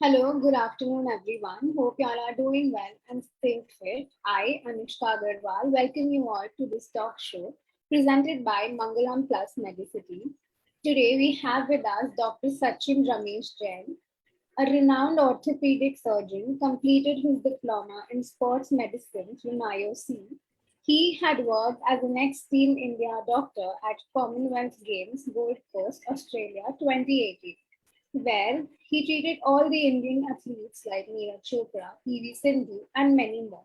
Hello, good afternoon, everyone. Hope you all are doing well and staying fit. I, Anushka Agarwal, welcome you all to this talk show presented by Mangalam Plus Medicity. Today, we have with us Dr. Sachin Ramesh Jain, a renowned orthopedic surgeon, completed his diploma in sports medicine from IOC. He had worked as an ex-Team India doctor at Commonwealth Games, Gold Coast, Australia 2018, where he treated all the Indian athletes like Neeraj Chopra, PV Sindhu, and many more.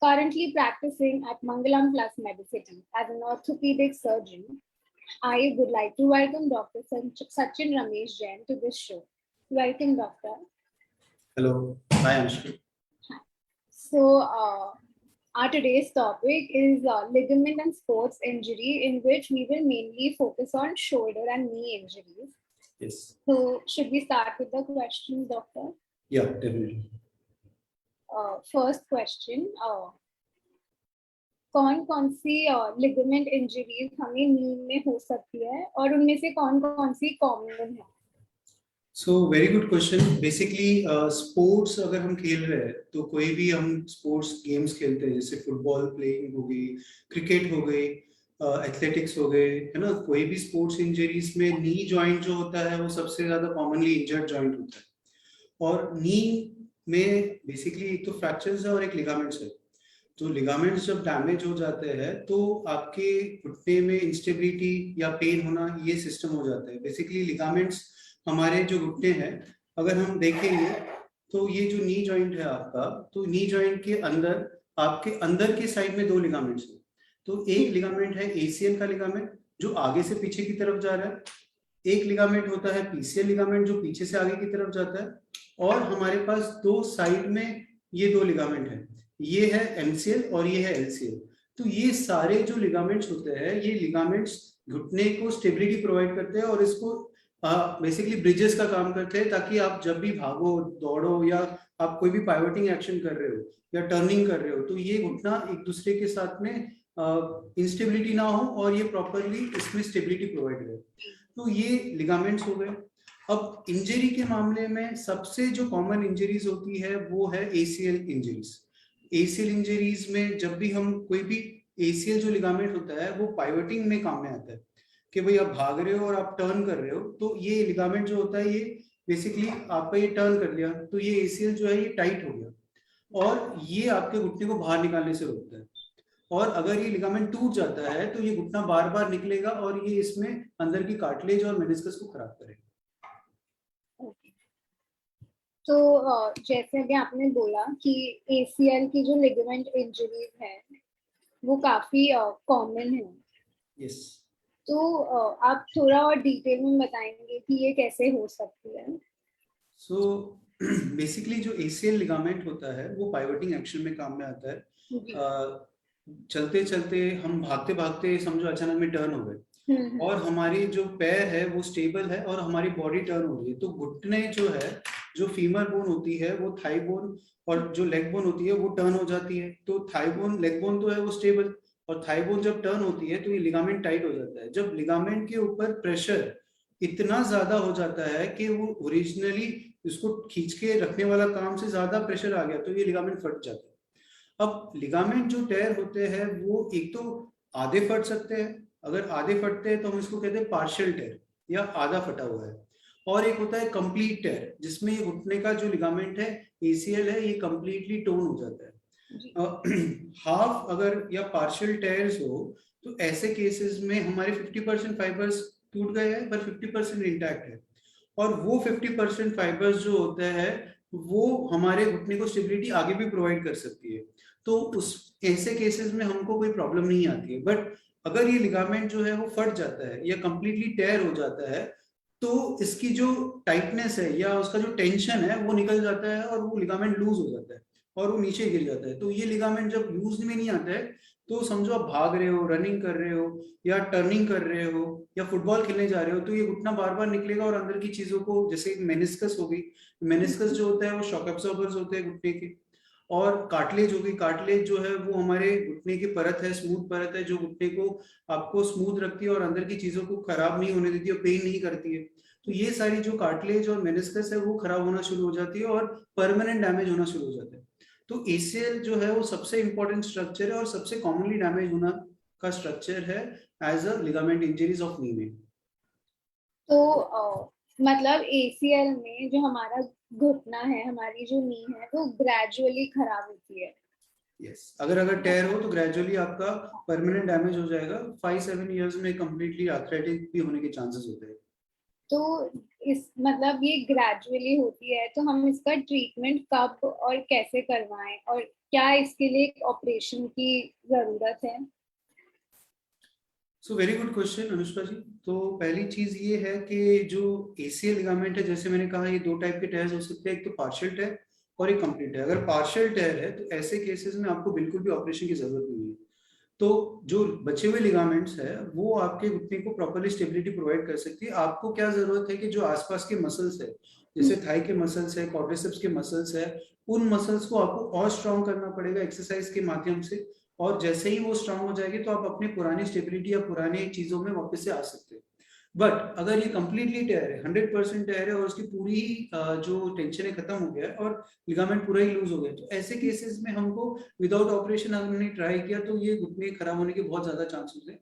Currently practicing at Mangalam Plus Medicity as an orthopedic surgeon, I would like to welcome Dr. Sachin Ramesh Jain to this show. Welcome, Doctor. Hello, hi Anshul. So, our today's topic is ligament and sports injury, in which we will mainly focus on shoulder and knee injuries. Yes. So, should we start with the questions, Doctor? Yeah, definitely. First question, कौन सी ligament injuries हमें नी में हो सकती है और उनमें से कौन सी कॉमन है? So very good question. Basically, sports अगर हम खेल रहे हैं तो कोई भी हम sports games खेलते हैं, जैसे फुटबॉल प्लेइंग हो गई, क्रिकेट हो गई, एथलेटिक्स हो गए, है ना? कोई भी स्पोर्ट्स इंजरीज में नी जॉइंट जो होता है वो सबसे ज्यादा कॉमनली इंजर्ड जॉइंट होता है. और नी में बेसिकली एक तो फ्रैक्चर्स है और एक लिगामेंट्स है. तो लिगामेंट्स जब डैमेज हो जाते हैं तो आपके घुटने में इंस्टेबिलिटी या पेन होना ये सिस्टम हो जाता है. बेसिकली लिगामेंट्स हमारे जो घुटने हैं, अगर हम देखेंगे तो ये जो नी जॉइंट है आपका, तो नी जॉइंट के अंदर आपके अंदर के साइड में दो लिगामेंट्स हैं. तो एक लिगामेंट है एसीएल का लिगामेंट जो आगे से पीछे की तरफ जा रहा है, एक लिगामेंट होता है पीसीएल लिगामेंट जो पीछे से आगे की तरफ जाता है, और हमारे पास दो साइड में ये दो लिगामेंट है, ये है एमसीएल और ये है एलसीएल. तो ये सारे जो लिगामेंट्स होते हैं, ये लिगामेंट्स घुटने को स्टेबिलिटी प्रोवाइड करते हैं और इसको बेसिकली ब्रिजेस का काम करते हैं, ताकि आप जब भी भागो, दौड़ो, या आप कोई भी पाइवटिंग एक्शन कर रहे हो या टर्निंग कर रहे हो, तो ये घुटना एक दूसरे के साथ में इंस्टेबिलिटी ना हो और ये प्रॉपरली इसमें स्टेबिलिटी प्रोवाइड करे. तो ये लिगामेंट्स हो गए. अब इंजरी के मामले में सबसे जो कॉमन इंजरीज होती है वो है एसीएल इंजरीज. एसीएल इंजरीज में जब भी हम कोई भी एसीएल जो लिगामेंट होता है वो पाइवटिंग में काम में आता है, कि भाई आप भाग रहे हो और आप टर्न कर रहे हो, तो ये लिगामेंट जो होता है ये बेसिकली आपका ये टर्न कर लिया तो ये एसीएल जो है ये टाइट हो गया और ये आपके घुटने को बाहर निकालने से रोकता है. और अगर ये लिगामेंट टूट जाता है तो ये घुटना बार बार निकलेगा और ये इसमें अंदर की कार्टिलेज और मेनिस्कस को खराब करेगा. तो जैसे अभी आपने बोला कि एसीएल की जो लिगामेंट इंजरीज है वो काफी कॉमन है. यस. तो आप थोड़ा और डिटेल में बताएंगे कि ये कैसे हो सकती है? सो बेसिकली जो एसीएल लिगामेंट होता है वो पाइवटिंग एक्शन में काम में आता है. चलते चलते हम भागते भागते समझो अचानक में टर्न हो गए और हमारी जो पैर है वो स्टेबल है और हमारी बॉडी टर्न हो रही है, तो घुटने जो है, जो फीमर बोन होती है वो थाई बोन और जो लेग बोन होती है वो टर्न हो जाती है. तो थाई बोन लेग बोन तो है वो स्टेबल, और थाई बोन जब टर्न होती है तो ये लिगामेंट टाइट हो जाता है. जब लिगामेंट के ऊपर प्रेशर इतना ज्यादा हो जाता है कि वो ओरिजिनली इसको खींच के रखने वाला काम से ज्यादा प्रेशर आ गया तो ये लिगामेंट फट जाता है. अब लिगामेंट जो टेयर होते हैं वो एक तो आधे फट सकते हैं, अगर आधे फटते हैं तो हम इसको कहते हैं पार्शियल टेयर या आधा फटा हुआ है, और एक होता है कंप्लीट टेयर जिसमें ये घुटने का जो लिगामेंट है एसीएल है ये कंप्लीटली टोन हो जाता है. हाफ अगर या पार्शियल टेयर्स हो तो ऐसे केसेस में हमारे 50% फाइबर्स टूट गए हैं पर 50% इंटैक्ट है, और वो 50% फाइबर्स जो होते हैं वो हमारे घुटने को स्टेबिलिटी आगे भी प्रोवाइड कर सकती है. तो उस ऐसे केसेस में हमको कोई प्रॉब्लम नहीं आती है. बट अगर ये लिगामेंट जो है वो फट जाता है या कंप्लीटली टेयर हो जाता है तो इसकी जो टाइटनेस है या उसका जो टेंशन है वो निकल जाता है और वो लिगामेंट लूज हो जाता है और वो नीचे गिर जाता है. तो ये लिगामेंट जब यूज में नहीं आता है तो समझो आप भाग रहे हो, रनिंग कर रहे हो या टर्निंग कर रहे हो या फुटबॉल खेलने जा रहे हो, तो ये घुटना बार बार निकलेगा और अंदर की चीजों को, जैसे मेनिस्कस हो गई, मेनिस्कस जो होता है वो शॉक एब्जॉर्बर्स होते हैं घुटने के, और कार्टिलेज होगी, कार्टिलेज जो है वो हमारे घुटने की परत है, स्मूथ परत है जो घुटने को आपको स्मूथ रखती है और अंदर की चीजों को खराब नहीं होने देती और पेन नहीं करती है. तो ये सारी जो कार्टिलेज और मेनिस्कस है वो खराब होना शुरू हो जाती है और परमानेंट डैमेज होना शुरू हो जाता है। तो एसीएल जो है वो सबसे इंपॉर्टेंट स्ट्रक्चर है और सबसे कॉमनली डैमेज होना का स्ट्रक्चर है as a ligament injuries of knee में। तो मतलब एसीएल में जो हमारा घुटना है, हमारी जो नी है, वो ग्रेजुअली खराब होती है। यस, अगर टेयर हो तो ग्रेजुअली आपका परमानेंट डैमेज हो जाएगा। 5-7 इयर्स में कंप्लीटली आर्थराइटिस भी होने के चांसेस होते हैं। तो इस मतलब ये ग्रेजुअली होती है, तो हम इसका ट्रीटमेंट कब और कैसे करवाएं, और क्या इसके लिए ऑपरेशन की जरूरत है? So very good question Anushka ji. तो पहली चीज ये है कि जो एसीएल लिगामेंट है, जैसे मैंने कहा, ये दो टाइप के टेयर्स हो सकते हैं, एक तो पार्शियल टेयर और एक कंप्लीट टेयर। अगर पार्शियल टेयर है तो ऐसे केसेस में आपको बिल्कुल भी ऑपरेशन की जरूरत नहीं है। तो जो बचे हुए लिगामेंट्स है वो आपके घुटने को प्रॉपरली स्टेबिलिटी प्रोवाइड कर सकती है। आपको क्या जरूरत है कि जो आसपास के मसल्स है, जैसे थाई के मसल्स है, क्वाड्रिसेप्स के मसल्स है, उन मसल्स को आपको और स्ट्रॉन्ग करना पड़ेगा एक्सरसाइज के माध्यम से। और जैसे ही वो स्ट्रांग हो जाएगी तो आप अपनी पुरानी स्टेबिलिटी या पुराने चीजों में वापस से आ सकते हैं। बट अगर ये कंप्लीटली टेयर है, 100% टेयर है और उसकी पूरी जो टेंशन है खत्म हो गया है और लिगामेंट पूरा ही लूज हो गया, तो ऐसे केसेस में हमको विदाउट ऑपरेशन हमने ट्राई किया तो ये घुटने खराब होने के बहुत ज्यादा चांसेस है।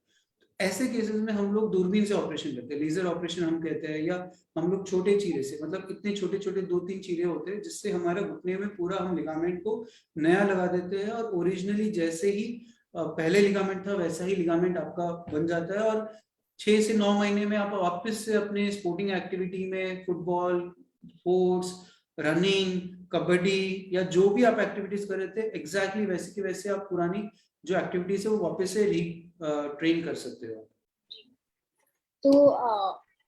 ऐसे केसेस में हम लोग दूरबीन से ऑपरेशन करते हैं, लेजर ऑपरेशन हम कहते हैं, या हम लोग छोटे चीरे से, मतलब इतने छोटे छोटे 2-3 चीरे होते हैं जिससे हमारे घुटने में पूरा हम लिगामेंट को नया लगा देते हैं और ओरिजिनली जैसे ही पहले लिगामेंट था वैसा ही लिगामेंट आपका बन जाता है। और 6 से 9 महीने में आप वापस से अपने स्पोर्टिंग एक्टिविटी में, फुटबॉल, स्पोर्ट्स, रनिंग, कबड्डी या जो भी आप एक्टिविटीज कर रहे थे, एग्जैक्टली वैसे के वैसे आप पुरानी जो एक्टिविटीज है वो वापस से ट्रेन कर सकते हो। तो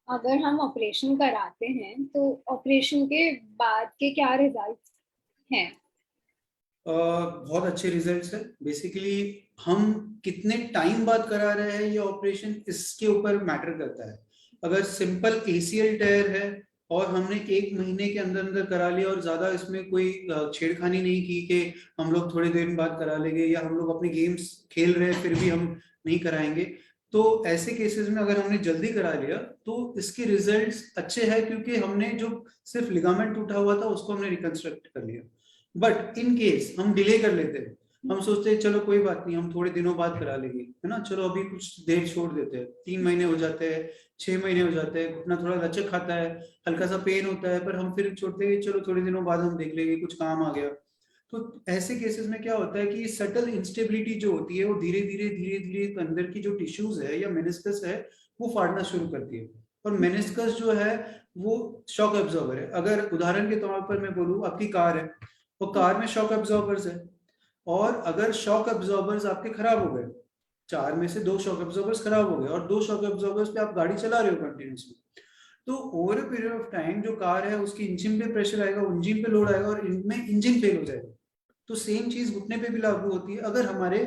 अगर हम ऑपरेशन कराते हैं तो ऑपरेशन के बाद के क्या रिजल्ट्स हैं? बहुत अच्छे रिजल्ट्स है। बेसिकली हम कितने टाइम बाद करा रहे हैं ये ऑपरेशन, इसके ऊपर मैटर करता है। अगर सिंपल एसीएल टेयर है और हमने 1 महीने के अंदर अंदर करा लिया और ज्यादा इसमें कोई छेड़खानी नहीं की कि हम लोग थोड़ी देर बाद करा लेंगे या हम लोग अपने गेम्स खेल रहे हैं फिर भी हम नहीं कराएंगे, तो ऐसे केसेस में अगर हमने जल्दी करा लिया तो इसके रिजल्ट्स अच्छे हैं, क्योंकि हमने जो सिर्फ लिगामेंट टूटा हुआ था उसको हमने रिकंस्ट्रक्ट कर लिया। बट इन केस हम डिले कर लेते हैं, हम सोचते हैं चलो कोई बात नहीं, हम थोड़े दिनों बाद करा लेंगे, है ना, चलो अभी कुछ देर छोड़ देते हैं, 3 महीने हो जाते हैं, 6 महीने हो जाते हैं, घुटना थोड़ा लचक खाता है, हल्का सा पेन होता है, पर हम फिर छोड़ते हैं चलो थोड़े दिनों बाद हम देख लेंगे, कुछ काम आ गया। तो ऐसे केसेस में क्या होता है कि सटल इंस्टेबिलिटी जो होती है वो धीरे धीरे धीरे धीरे अंदर की जो टिश्यूज है या मेनिस्कस है वो फाड़ना शुरू करती है। और मेनिस्कस जो है वो शॉक एब्जॉर्बर है। अगर उदाहरण के तौर पर मैं बोलूँ, आपकी कार है, वो कार में शॉक एब्जॉर्बर्स है, और अगर शॉक एब्जॉर्बर्स आपके खराब हो गए, 4 में से 2 शॉक एब्जॉर्बर्स खराब हो गए और 2 शॉक एब्जॉर्बर्स पे आप गाड़ी चला रहे हो कंटिन्यूसली, तो over a period of time जो कार है उसकी इंजन पे प्रेशर आएगा, इंजन पे लोड आएगा और इनमें इंजन फेल हो जाएगा। तो सेम चीज घुटने पे भी लागू होती है। अगर हमारे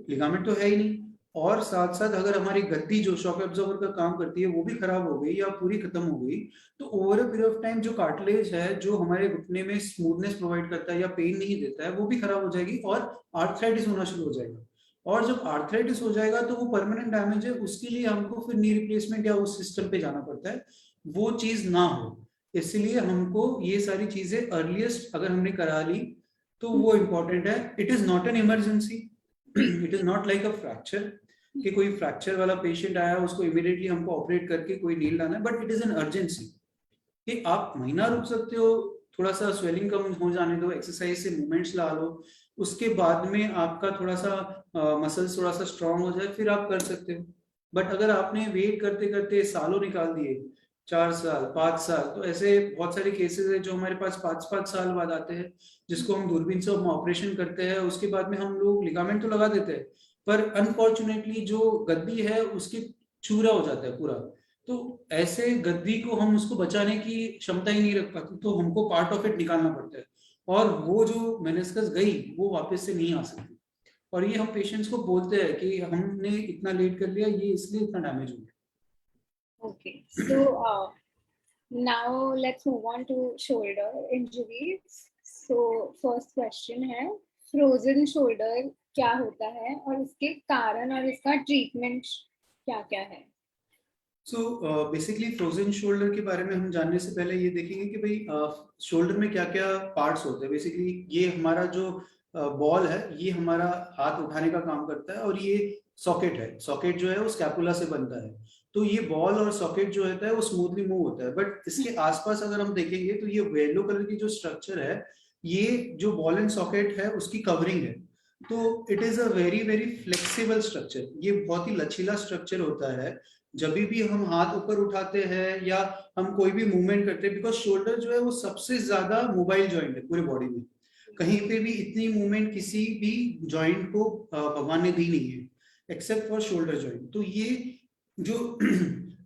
लिगामेंट तो है ही नहीं और साथ साथ अगर हमारी गद्दी जो शॉक एब्जॉर्बर का काम करती है वो भी खराब हो गई या पूरी खत्म हो गई, तो over a period of time जो कार्टिलेज है जो हमारे घुटने में स्मूथनेस प्रोवाइड करता है या पेन नहीं देता है वो भी खराब हो जाएगी और आर्थराइटिस होना शुरू हो जाएगा। और जब आर्थराइटिस हो जाएगा तो वो परमानेंट डैमेज है, उसके लिए हमको फिर नी रिप्लेसमेंट या उस सिस्टम पे जाना पड़ता है, वो चीज ना हो। इसलिए हमको ये सारी चीजें अर्लीस्ट अगर हमने करा ली तो वो इम्पोर्टेंट है। It is not an emergency, it is not like a fracture कि कोई फ्रैक्चर वाला पेशेंट आया उसको इमीडिएटली हमको ऑपरेट करके कोई नील लाना है, but it is an urgency कि आप महीना रुक सकते हो, थोड़ा सा स्वेलिंग कम हो जाने दो, एक्सरसाइज से मूवमेंट्स ला लो, उसके बाद में आपका थोड़ा सा मसल्स थोड़ा सा स्ट्रांग हो जाए फिर आप कर सकते हो। बट अगर आपने वेट करते करते सालों निकाल दिए, 4 साल 5 साल, तो ऐसे बहुत सारे केसेस है जो हमारे पास 5-5 साल बाद आते हैं, जिसको हम दूरबीन से हम ऑपरेशन करते हैं, उसके बाद में हम लोग लिगामेंट तो लगा देते हैं पर अनफॉर्चुनेटली जो गद्दी है उसकी चूरा हो जाता है पूरा। तो ऐसे गद्दी को हम उसको बचाने की क्षमता ही नहीं रख पाते, तो हमको पार्ट ऑफ इट निकालना पड़ता है और वो जो मेनिस्कस गई वो वापस से नहीं आ सकती। और ये हम पेशेंट्स को बोलते हैं कि हमने इतना लेट कर लिया, ये इसलिए इतना डैमेज हो गया। Okay, so now let's move on to shoulder injuries. So first question है, frozen shoulder क्या होता है और इसके कारण और इसका ट्रीटमेंट क्या क्या है? सो बेसिकली फ्रोजन शोल्डर के बारे में हम जानने से पहले ये देखेंगे कि भाई शोल्डर में क्या क्या पार्ट्स होते हैं। बेसिकली ये हमारा जो बॉल है ये हमारा हाथ उठाने का काम करता है, और ये सॉकेट है। सॉकेट जो है वो स्कैपुला से बनता है। तो ये बॉल और सॉकेट जो होता है वो स्मूथली मूव होता है, बट इसके आसपास अगर हम देखेंगे तो ये येलो कलर की जो स्ट्रक्चर है, ये जो बॉल एंड सॉकेट है उसकी कवरिंग है। तो it is a very very flexible structure. ये बहुत ही लचीला स्ट्रक्चर होता है। जब भी हम हाथ ऊपर उठाते हैं या हम कोई भी मूवमेंट करते हैं, बिकॉज शोल्डर जो है वो सबसे ज्यादा मोबाइल जॉइंट है पूरे बॉडी में। कहीं पे भी इतनी मूवमेंट किसी भी जॉइंट को भगवान ने दी नहीं है एक्सेप्ट फॉर शोल्डर जॉइंट। तो ये जो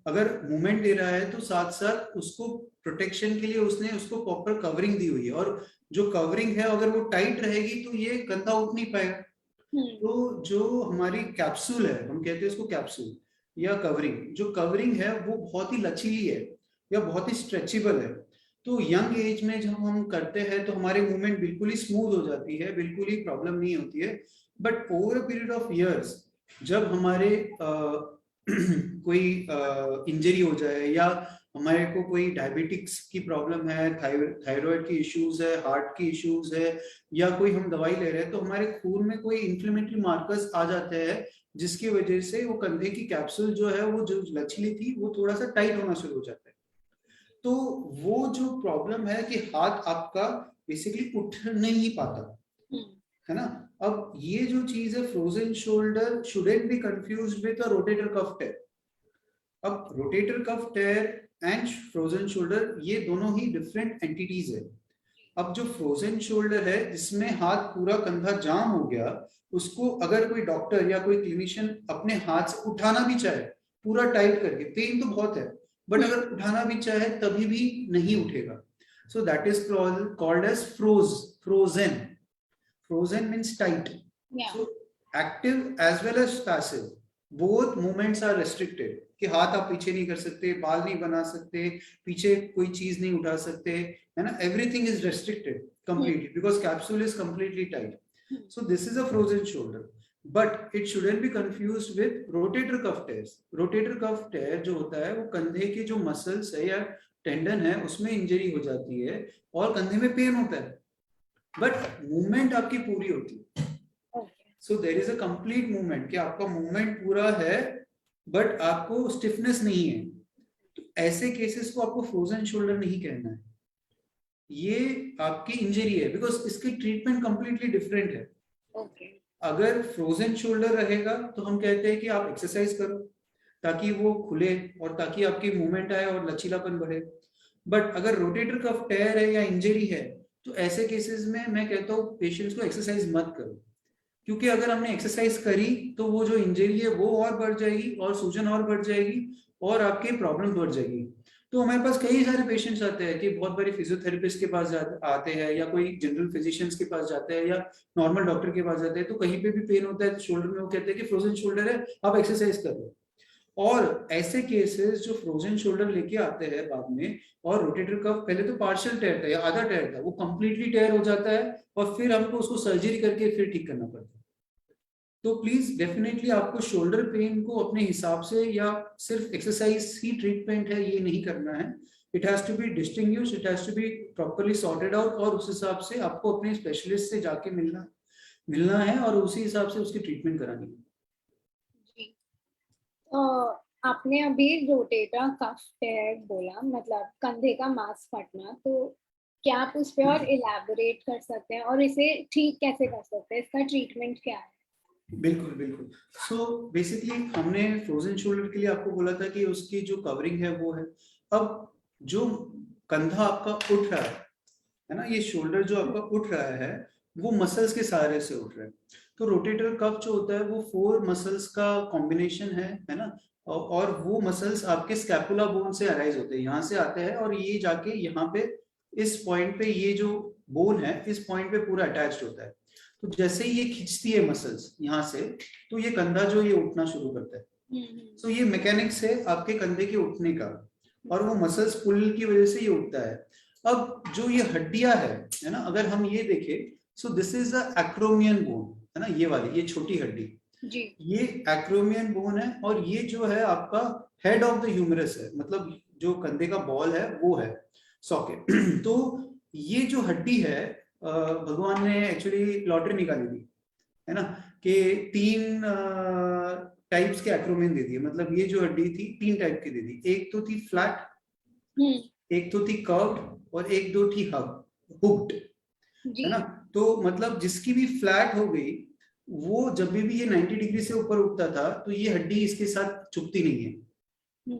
अगर मूवमेंट दे रहा है तो साथ साथ उसको प्रोटेक्शन के लिए उसने उसको प्रॉपर कवरिंग दी हुई है, और जो कवरिंग है अगर वो टाइट रहेगी तो ये कंधा उठ नहीं पाएगा। तो जो हमारी कैप्सूल है, हम कहते हैं उसको कैप्सूल या कवरिंग, जो कवरिंग है वो बहुत ही लचीली है या बहुत ही स्ट्रेचेबल है। तो यंग एज में जब हम करते हैं तो हमारे मूवमेंट बिल्कुल ही स्मूथ हो जाती है, बिल्कुल ही प्रॉब्लम नहीं होती है। But over a period of years जब हमारे कोई इंजरी हो जाए, या हमारे को कोई डायबिटिक्स की प्रॉब्लम है, थायराइड की इश्यूज है, हार्ट की इश्यूज है, या कोई हम दवाई ले रहे हैं, तो हमारे खून में कोई इन्फ्लेमेटरी मार्कर्स आ जाते हैं, जिसकी वजह से वो कंधे की कैप्सूल जो है वो जो लचीली थी वो थोड़ा सा टाइट होना शुरू हो जाता है। तो वो जो प्रॉब्लम है कि हाथ आपका बेसिकली उठ नहीं पाता है ना। अब ये जो चीज है frozen shoulder shouldn't be confused with a rotator cuff tear. अब rotator cuff tear and frozen shoulder ये दोनों ही डिफरेंट एंटिटीज है। अब जो फ्रोजन शोल्डर है जिसमें हाथ पूरा कंधा जाम हो गया, उसको अगर कोई डॉक्टर या कोई क्लिनिशियन अपने हाथ से उठाना भी चाहे पूरा टाइट करके, पेन तो बहुत है, बट अगर उठाना भी चाहे तभी भी नहीं उठेगा। So that is called as frozen. Frozen means tight. Yeah. So active as well as passive, both movements are restricted. कि हाथ आप पीछे नहीं कर सकते, बाल नहीं बना सकते, पीछे कोई चीज नहीं उठा सकते, है ना। Everything is restricted completely because capsule is completely tight. So this is a frozen shoulder, but it shouldn't be confused with rotator cuff tears. Rotator cuff tear जो होता है वो कंधे के जो मसल्स है या टेंडन है उसमें इंजरी हो जाती है और कंधे में पेन होता है, बट मूवमेंट आपकी पूरी होती है। So there is a complete movement कि आपका मूवमेंट पूरा है बट आपको स्टिफनेस नहीं है। तो ऐसे केसेस को आपको फ्रोजन शोल्डर नहीं कहना है, ये आपकी इंजरी है, बिकॉज इसकी ट्रीटमेंट कंप्लीटली डिफरेंट है। अगर फ्रोजन शोल्डर रहेगा तो हम कहते हैं कि आप एक्सरसाइज करो ताकि वो खुले और ताकि आपकी मूवमेंट आए और लचीलापन बढ़े। बट अगर रोटेटर कफ टेयर है या इंजरी है तो ऐसे केसेस में मैं कहता हूँ पेशेंट्स को एक्सरसाइज मत करो, क्योंकि अगर हमने एक्सरसाइज करी तो वो जो इंजरी है वो और बढ़ जाएगी और सूजन और बढ़ जाएगी और आपकी प्रॉब्लम बढ़ जाएगी। तो हमारे पास कई सारे पेशेंट्स आते हैं कि बहुत बड़े फिजियोथेरेपिस्ट के पास आते हैं या कोई जनरल फिजिशियंस के पास जाते हैं या नॉर्मल डॉक्टर के पास जाते हैं, तो कहीं पे भी पेन होता है तो शोल्डर में वो कहते हैं कि फ्रोजन शोल्डर है, आप एक्सरसाइज कर लो। और ऐसे केसेस जो फ्रोजन शोल्डर लेके आते हैं बाद में, और रोटेटर कफ पहले तो पार्शियल टेयर था या आधा टेयर था, वो कंप्लीटली टेयर हो जाता है और फिर हमको उसको सर्जरी करके फिर ठीक करना पड़ता है। तो प्लीज डेफिनेटली आपको शोल्डर पेन को अपने हिसाब से या सिर्फ एक्सरसाइज ही ट्रीटमेंट है ये नहीं करना है। It has to be distinguished, it has to be properly sorted out, और उस हिसाब से आपको अपने स्पेशलिस्ट से जाके मिलना है और उसी हिसाब से उसकी ट्रीटमेंट करानी है। आपने अभी रोटेटर कफ टेयर बोला, मतलब कंधे का मांस फटना, तो क्या आप उस पर और इलैबोरेट कर सकते हैं और इसे ठीक कैसे कर सकते हैं, इसका ट्रीटमेंट क्या है? बिल्कुल बिल्कुल। सो बेसिकली हमने फ्रोजन शोल्डर के लिए आपको बोला था कि उसकी जो कवरिंग है वो है। अब जो कंधा आपका उठ रहा है ना, ये शोल्डर जो आपका उठ रहा है वो मसल्स के सहारे से उठ रहा है। तो रोटेटर कफ जो होता है वो 4 मसल्स का कॉम्बिनेशन है ना, और वो मसल्स आपके स्कैपुला बोन से अराइज होते हैं, यहाँ से आते हैं और ये जाके यहाँ पे इस पॉइंट पे, ये जो बोन है इस पॉइंट पे पूरा अटैच्ड होता है। तो जैसे ही ये खींचती है मसल्स यहाँ से, तो ये कंधा जो ये उठना शुरू करता है। तो ये मैकेनिक्स है आपके कंधे के उठने का, और वो मसल्स पुल की वजह से ये उठता है। अब जो ये हड्डियां है ना, अगर हम ये देखें, so this is a acromion bone, है ना, ये वाली, ये छोटी हड्डी। जी। ये एक्रोमियन बोन है और ये जो है आपका हेड ऑफ द ह्यूमरस है, मतलब जो कंधे का बॉल है वो है सॉकेट। तो ये जो हड्डी है भगवान ने एक्चुअली लॉटरी निकाली थी, है ना, कि 3 टाइप्स के एक्रोमियन दे दिए, मतलब ये जो हड्डी थी 3 टाइप की दे दी, एक तो थी फ्लैट, एक तो थी कर्व्ड और एक दो थी हुक्ड, है ना। जी। तो मतलब जिसकी भी फ्लैट हो गई वो जब भी ये 90 डिग्री से ऊपर उठता था तो ये हड्डी इसके साथ चुभती नहीं है,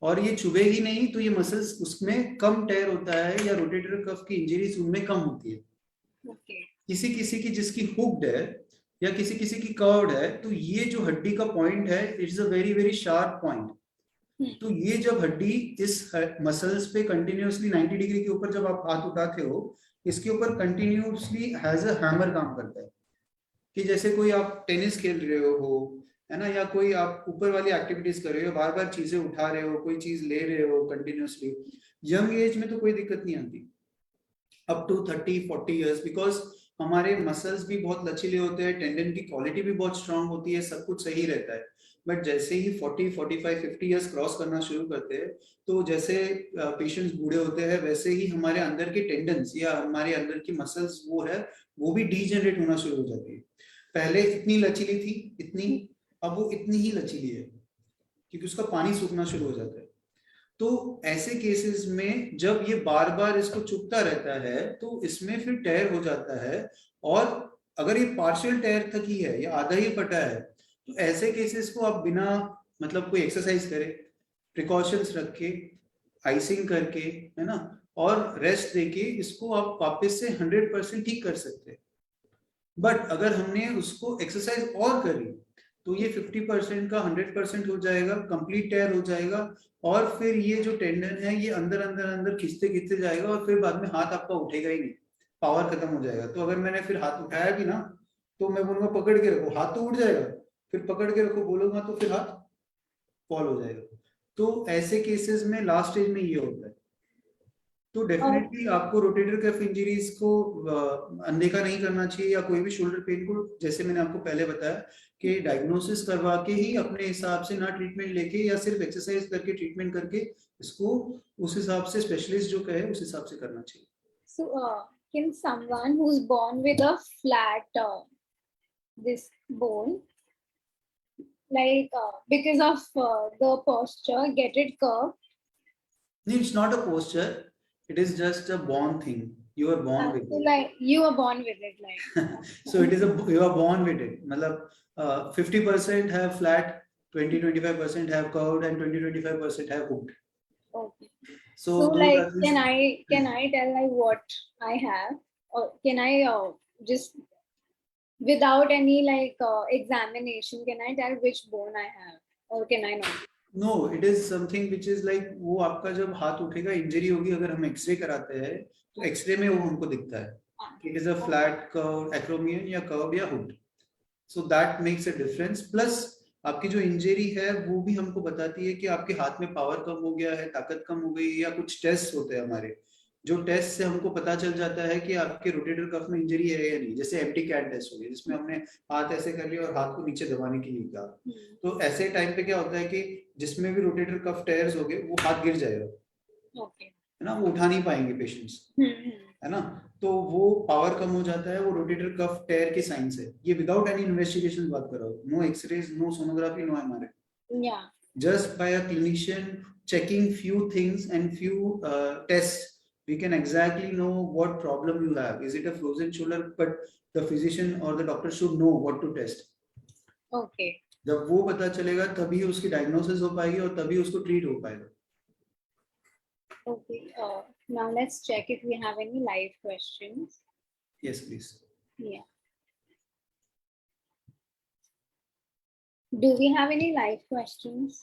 और ये चुभेगी नहीं तो ये मसल्स उसमें कम टेयर होता है या रोटेटर कफ की इंजरीज उनमें कम होती है। ओके। किसी किसी की जिसकी हुक्ड है या किसी किसी की कर्व्ड है तो ये जो हड्डी का पॉइंट है it's a very very sharp point. तो ये जब हड्डी इस मसल्स पे कंटिन्यूअसली 90 डिग्री के ऊपर जब आप हाथ उठाते हो, इसके ऊपर कंटिन्यूअसली हैज अ हैमर काम करता है, कि जैसे कोई आप टेनिस खेल रहे हो, है ना, या कोई आप ऊपर वाली एक्टिविटीज कर रहे हो, बार बार चीजें उठा रहे हो, कोई चीज ले रहे हो कंटिन्यूअसली, यंग एज में तो कोई दिक्कत नहीं आती, अप टू 30-40 इयर्स, बिकॉज हमारे मसल्स भी बहुत लचीले होते हैं, टेंडन की क्वालिटी भी बहुत स्ट्रांग होती है, सब कुछ सही रहता है। बट जैसे ही 40-45-50 इयर्स क्रॉस करना शुरू करते हैं तो जैसे पेशेंट्स बूढ़े होते हैं वैसे ही हमारे अंदर के टेंडन्स या हमारे अंदर की मसल्स वो भी डीजेनरेट होना शुरू हो जाती है। पहले इतनी लचीली थी, इतनी, अब वो इतनी ही लचीली है क्योंकि उसका पानी सूखना शुरू हो जाता है। तो ऐसे केसेस में जब ये बार बार इसको चुभता रहता है तो इसमें फिर टेयर हो जाता है, और अगर ये पार्शियल टेयर तक ही है या आधा ही फटा है तो ऐसे केसेस को आप बिना मतलब कोई एक्सरसाइज करे, प्रिकॉशंस रख के, आइसिंग करके, है ना, और रेस्ट देके इसको आप वापस से 100% ठीक कर सकते हैं। बट अगर हमने उसको एक्सरसाइज और करी तो ये 50% का 100% हो जाएगा, कंप्लीट टेयर हो जाएगा, और फिर ये जो टेंडन है ये अंदर अंदर अंदर खिंचते खिंचते जाएगा और फिर बाद में हाथ आपका उठेगा ही नहीं, पावर खत्म हो जाएगा। तो अगर मैंने फिर हाथ उठाया भी ना तो मैं बोलूंगा पकड़ के रखो, हाथ तो उठ जाएगा, फिर पकड़ के रखो बोलूंगा तो फिर हाथ फॉल हो जाएगा। तो ऐसे केसेस में लास्ट स्टेज में ये होता है। तो डेफिनेटली आपको रोटेटर कफ इंजरीज को अनदेखा नहीं करना चाहिए, या कोई भी शोल्डर पेन को, जैसे मैंने आपको पहले बताया कि डायग्नोसिस करवा के ही अपने हिसाब से, ना ट्रीटमेंट लेके या सिर्फ एक्सरसाइज करके ट्रीटमेंट करके, इसको उस हिसाब से स्पेशलिस्ट जो कहे उस हिसाब से करना चाहिए। So, can someone who's born with a flat this bone, like because of the posture, get it curved? No, it's not a posture, it is just a born thing, you are born with So it. like you are born with it, like. So it is you are born with it, मतलब 50% have flat, 20-25% have curved, and 20-25% have hooked. Okay. So So those like, are can the I tell like what I have, or can I just without any like examination, can I tell which bone I have, or can I not? No, it is something which is like, वो आपका जब हाथ उठेगा injury होगी, अगर हम x ray कराते हैं तो एक्सरे में वो हमको दिखता है, it is a flat curve acromion या कर्व या hood, so that makes a difference. Plus आपकी जो इंजरी है वो भी हमको बताती है कि आपके हाथ में पावर कम हो गया है, ताकत कम हो गई, या कुछ टेस्ट होते हैं हमारे, जो टेस्ट से हमको पता चल जाता है कि आपके रोटेटर कफ में इंजरी है या नहीं। जैसे एम्प्टी कैट टेस्ट हो गया जिसमें हमने हाथ ऐसे कर लिया और हाथ को नीचे दबाने के लिए कहा, तो ऐसे टाइम पे क्या होता है कि जिसमें भी रोटेटर कफ टेयर्स हो गए वो हाथ गिर जाएगा, Okay. है ना, वो उठा नहीं पाएंगे पेशेंट्स, है ना। तो वो पावर कम हो जाता है, वो रोटेटर कफ टेयर के साइंस है। ये विदाउट एनी इन्वेस्टिगेशन बात कर रहा हूँ, no X rays, no sonography, no MRI, Yeah. just by a clinician checking few things and few tests we can exactly know what problem you have. Is it a frozen shoulder? But the physician or the doctor should know what to test. Okay. जब वो पता चलेगा तभी उसकी diagnosis हो पाएगी और तभी उसको ट्रीट हो पाएगा। Okay. Now let's check if we have any live questions. Yes, please. Yeah. Do we have any live questions?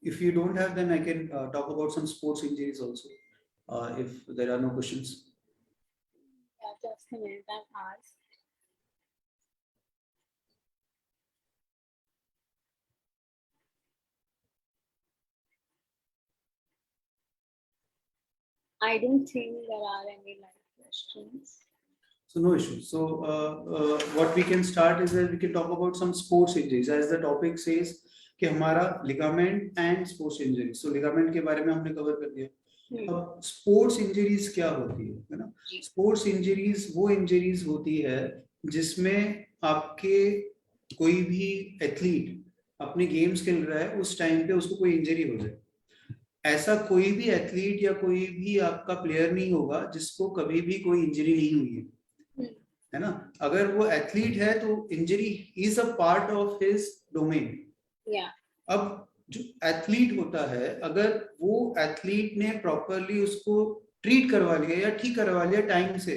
If you don't have, then I can talk about some sports injuries also, if there are no questions. Yeah, just a minute, I've asked. I don't think there are any live questions. So no issue. So what we can start is that we can talk about some sports injuries as the topic says कि हमारा ligament and sports injury. So ligament के बारे में हमने cover कर दिया. अब sports injuries क्या होती है ना? स्पोर्ट्स इंजरीज वो इंजरीज होती है जिसमें आपके कोई भी एथलीट अपने गेम्स खेल रहा है उस टाइम पे उसको कोई इंजरी हो जाए. ऐसा कोई भी एथलीट या कोई भी आपका प्लेयर नहीं होगा जिसको कभी भी कोई इंजरी नहीं हुई है ना? अगर वो एथलीट है तो injury is a part of his domain. अब जो एथलीट होता है अगर वो एथलीट ने प्रॉपरली उसको ट्रीट करवा लिया या ठीक करवा लिया टाइम से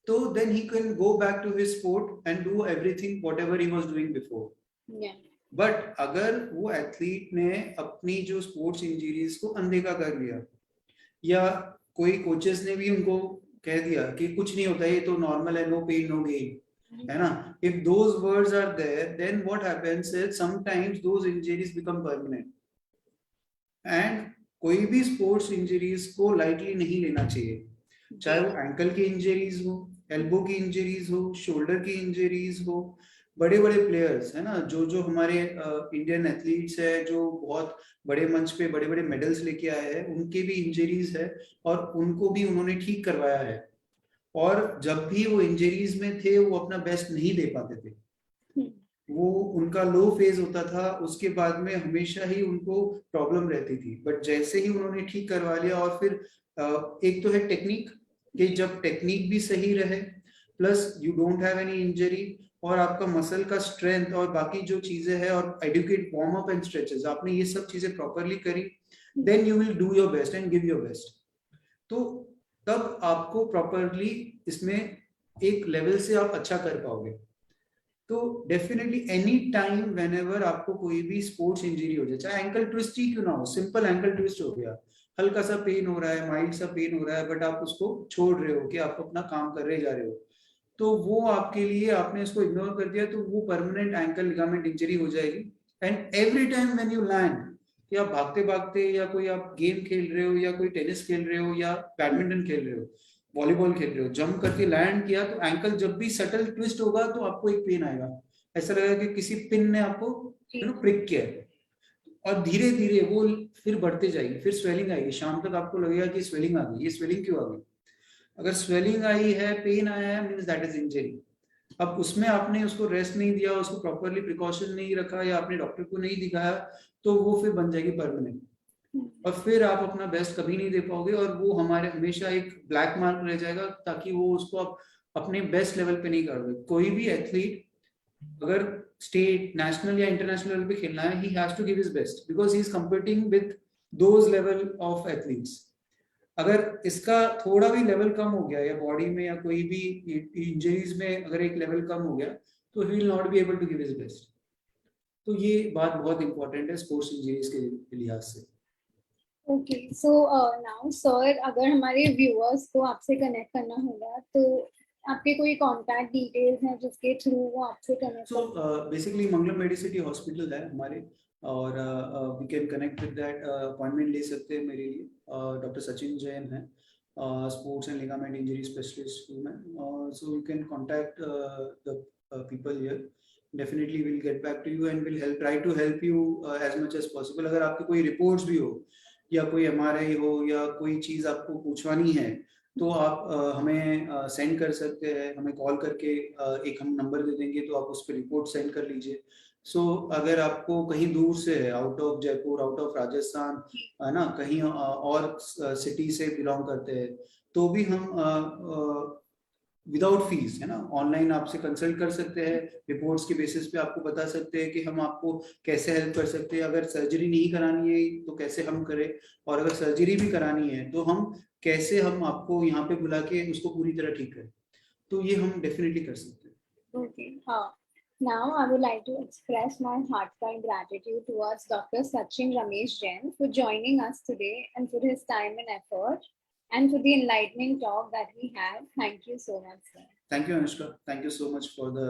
तो then he can go back to his sport and do everything whatever he was doing before. But अगर वो एथलीट ने अपनी जो स्पोर्ट्स इंजरीज को अनदेखा कर लिया या कोई कोचेस ने भी उनको कह दिया कि कुछ नहीं होता, ये तो नॉर्मल है, नो पेन नो गेन, है ना? If those words are there then what happens is sometimes those injuries become permanent. And कोई भी स्पोर्ट्स इंजरीज को लाइटली नहीं लेना चाहिए, चाहे वो एंकल की इंजरीज हो, एल्बो की इंजरीज हो, शोल्डर की इंजरीज हो. बड़े बड़े प्लेयर्स है ना, जो हमारे इंडियन एथलीट्स है जो बहुत बड़े मंच पे बड़े बड़े मेडल्स लेके आए हैं, उनके भी इंजरीज है और उनको भी उन्होंने ठीक करवाया है. और जब भी वो इंजरीज में थे वो अपना बेस्ट नहीं दे पाते थे, वो उनका लो फेज होता था, उसके बाद में हमेशा ही उनको प्रॉब्लम रहती थी. बट जैसे ही उन्होंने ठीक करवा लिया और फिर एक तो है टेक्निक, कि जब टेक्निक भी सही रहे plus you don't have any injury और आपका मसल का स्ट्रेंथ और बाकी जो चीजें हैं और educate warm up and stretches, आपने ये सब चीजें प्रॉपरली करी, then you will do your best and give your best. तो तब आपको प्रॉपरली इसमें एक लेवल से आप अच्छा कर पाओगे. तो डेफिनेटली एनी टाइम व्हेनेवर आपको कोई भी स्पोर्ट्स इंजरी हो जाए, चाहे एंकल ट्विस्ट ही क्यों ना हो, सिंपल एंकल ट्विस्ट हो गया, हल्का सा पेन हो रहा है, माइल्ड सा पेन हो रहा है, बट आप उसको छोड़ रहे हो कि आप अपना काम कर रहे जा रहे हो, तो वो आपके लिए, आपने इसको इग्नोर कर दिया तो वो परमानेंट एंकल लिगामेंट इंजरी हो जाएगी. And every time when you land, कि आप भागते भागते या कोई आप गेम खेल रहे हो या कोई टेनिस खेल रहे हो या बैडमिंटन खेल रहे हो, वॉलीबॉल खेल रहे हो, जंप करके लैंड किया तो एंकल जब भी सटल ट्विस्ट होगा तो आपको एक पेन आएगा, ऐसा लगेगा कि किसी पिन ने आपको प्रिक किया है. और धीरे धीरे वो फिर बढ़ते जाएगी, फिर स्वेलिंग आएगी, शाम तक आपको लगेगा कि स्वेलिंग आ गई. ये स्वेलिंग क्यों आ गई? अगर स्वेलिंग आई है, पेन आया है, मींस दैट इज इंजरी. अब उसमें आपने उसको रेस्ट नहीं दिया, उसको प्रॉपरली प्रिकॉशन नहीं रखा या आपने डॉक्टर को नहीं दिखाया तो वो फिर बन जाएगी परमानेंट और फिर आप अपना बेस्ट कभी नहीं दे पाओगे और वो हमारे हमेशा एक ब्लैक मार्क रह जाएगा, ताकि वो उसको आप अपने बेस्ट लेवल पे नहीं कर रहे. कोई भी एथलीट अगर स्टेट, नेशनल या इंटरनेशनल लेवल पे खेलना है, he has to give his best because he is competing with those level of athletes. अगर इसका थोड़ा भी लेवल कम हो गया या बॉडी में या कोई भी इंजरीज में अगर एक लेवल कम हो गया तो he will not be able to give his best. तो ये बात बहुत इंपॉर्टेंट है स्पोर्ट्स इंजरीज के लिहाज से. ओके, सो नाउ सर, अगर हमारे व्यूअर्स को आपसे कनेक्ट करना होगा तो आपके कोई कांटेक्ट डिटेल्स हैं जिसके थ्रू वो आपसे connect? So basically Mangalam Medicity hospital है हमारे और we can connect with that. Appointment ले सकते हैं मेरे लिए. डॉक्टर सचिन जैन है, sports and ligament injury specialist हूँ मैं. So you can contact the people here. Definitely will get back to you and will help, try to help you as much as possible. अगर आपकी कोई रिपोर्ट्स भी हो या कोई एमआरआई हो या कोई चीज़ आपको पूछवानी है तो आप हमें सेंड कर सकते हैं, हमें कॉल करके एक हम नंबर दे देंगे तो आप उस पर रिपोर्ट सेंड कर लीजिए. सो अगर आपको कहीं दूर से है, out of Jaipur, out of Rajasthan, है ना, कहीं और सिटी से बिलोंग करते हैं तो भी हम विदाउट फीस, है ना, ऑनलाइन आपसे कंसल्ट कर सकते हैं. रिपोर्ट्स के बेसिस पे आपको बता सकते हैं कि हम आपको कैसे हेल्प कर सकते हैं. अगर सर्जरी नहीं करानी है तो कैसे हम करें, और अगर सर्जरी भी करानी है तो हम कैसे हम आपको यहाँ पे बुला के उसको पूरी तरह ठीक करें. तो ये हम डेफिनेटली कर सकते हैं. Okay. Now I would like to express my heartfelt gratitude towards Dr. Sachin Ramesh Jain for joining us today and for his time and effort and for the enlightening talk that we had. Thank you so much, sir. Thank you, Anushka. Thank you so much for the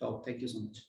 talk. Thank you so much.